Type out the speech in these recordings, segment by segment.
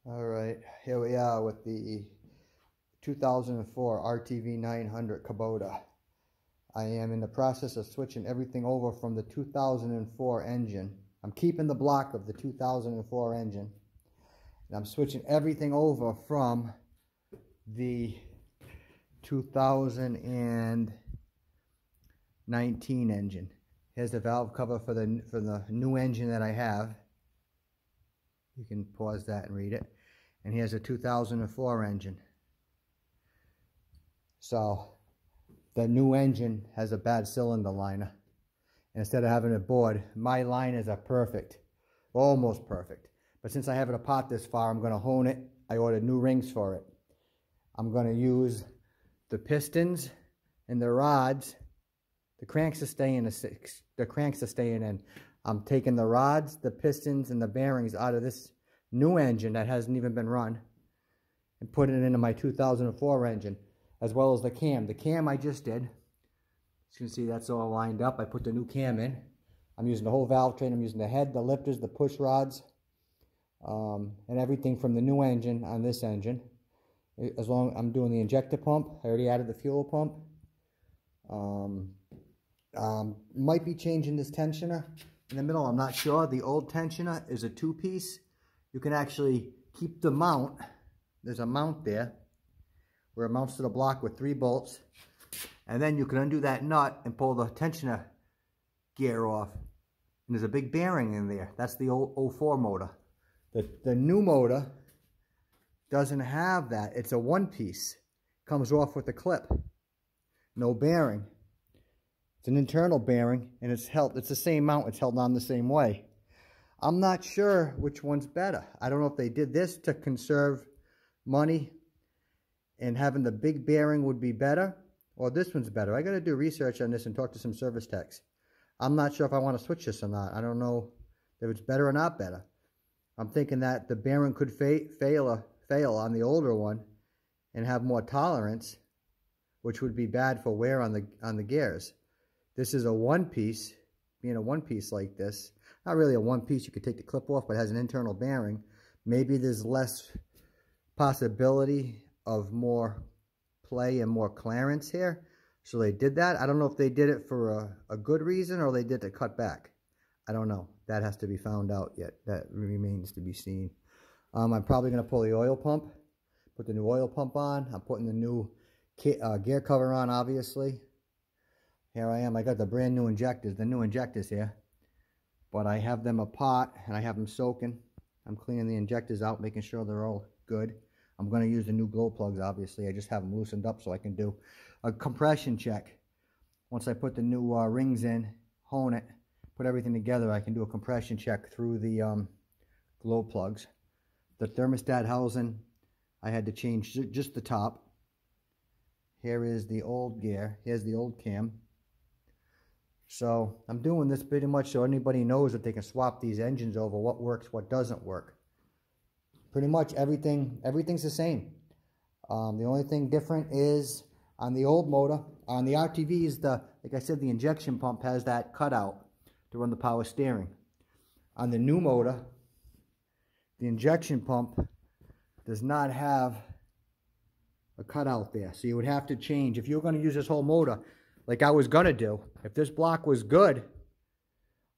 All right, here we are with the 2004 RTV 900 Kubota. I am in the process of switching everything over from the 2004 engine. I'm keeping the block of the 2004 engine, and I'm switching everything over from the 2019 engine. Here's the valve cover for the new engine that I have. You can pause that and read it. And here's a 2004 engine. So the new engine has a bad cylinder liner. And instead of having it bored, my liners are perfect, almost perfect. But since I have it apart this far, I'm going to hone it. I ordered new rings for it. I'm going to use the pistons and the rods. The cranks are staying in. I'm taking the rods, the pistons, and the bearings out of this new engine that hasn't even been run and putting it into my 2004 engine, as well as the cam. The cam I just did. As you can see, that's all lined up. I put the new cam in. I'm using the whole valve train. I'm using the head, the lifters, the push rods, and everything from the new engine on this engine. As long as I'm doing the injector pump, I already added the fuel pump. Might be changing this tensioner in the middle. I'm not sure. The old tensioner is a two-piece. You can actually keep the mount. There's a mount there where it mounts to the block with 3 bolts. And then you can undo that nut and pull the tensioner gear off. And there's a big bearing in there. That's the old 04 motor. The new motor doesn't have that. It's a one-piece. Comes off with a clip. No bearing. It's an internal bearing, and it's the same mount. It's held on the same way. I'm not sure which one's better. I don't know if they did this to conserve money and having the big bearing would be better, or this one's better. I got to do research on this and talk to some service techs. I'm not sure if I want to switch this or not. I don't know if it's better or not better. I'm thinking that the bearing could fail on the older one and have more tolerance, which would be bad for wear on the gears. This is a one-piece. Being a one-piece like this, not really a one-piece, you could take the clip off, but it has an internal bearing. Maybe there's less possibility of more play and more clearance here. So they did that. I don't know if they did it for a good reason or they did to cut back. I don't know. That has to be found out yet. That remains to be seen. I'm probably going to pull the oil pump, put the new oil pump on. I'm putting the new gear cover on, obviously. Here I am. I got the brand new injectors, here. But I have them apart and I have them soaking. I'm cleaning the injectors out, making sure they're all good. I'm going to use the new glow plugs, obviously. I just have them loosened up so I can do a compression check. Once I put the new rings in, hone it, put everything together, I can do a compression check through the glow plugs. The thermostat housing, I had to change just the top. Here is the old gear. Here's the old cam. So I'm doing this pretty much so anybody knows that they can swap these engines over, what works, what doesn't work. Pretty much everything's the same. The only thing different is on the old motor, on the RTVs, like I said, the injection pump has that cutout to run the power steering. On the new motor, the injection pump does not have a cutout there. So you would have to change. If you're going to use this whole motor, like I was going to do, if this block was good,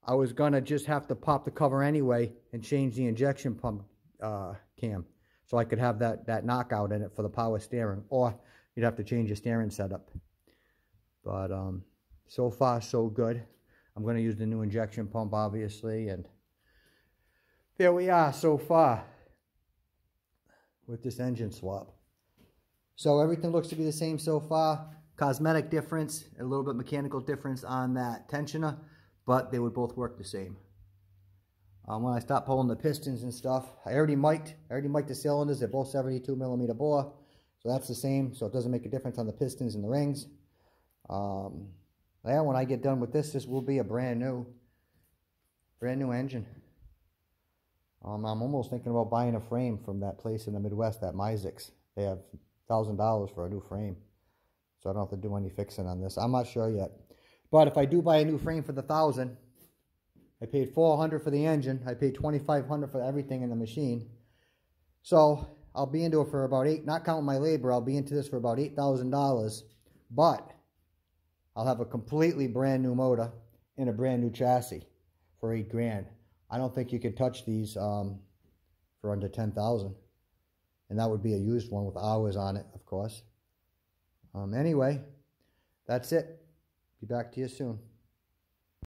I was going to just have to pop the cover anyway and change the injection pump cam. So I could have that knockout in it for the power steering. Or you'd have to change your steering setup. But so far, so good. I'm going to use the new injection pump, obviously. And there we are so far with this engine swap. So everything looks to be the same so far. Cosmetic difference, a little bit mechanical difference on that tensioner, but they would both work the same. When I stop pulling the pistons and stuff, I already mic'd the cylinders. They're both 72mm bore, so that's the same. So it doesn't make a difference on the pistons and the rings. Yeah, when I get done with this will be a brand new engine. I'm almost thinking about buying a frame from that place in the Midwest, that Myzix. They have $1,000 for a new frame. So I don't have to do any fixing on this. I'm not sure yet. But if I do buy a new frame for the $1,000, I paid $400 for the engine. I paid $2,500 for everything in the machine. So I'll be into it for about not counting my labor, I'll be into this for about $8,000. But I'll have a completely brand new motor and a brand new chassis for $8 grand. I don't think you can touch these for under 10,000. And that would be a used one with hours on it, of course. Anyway, that's it. Be back to you soon.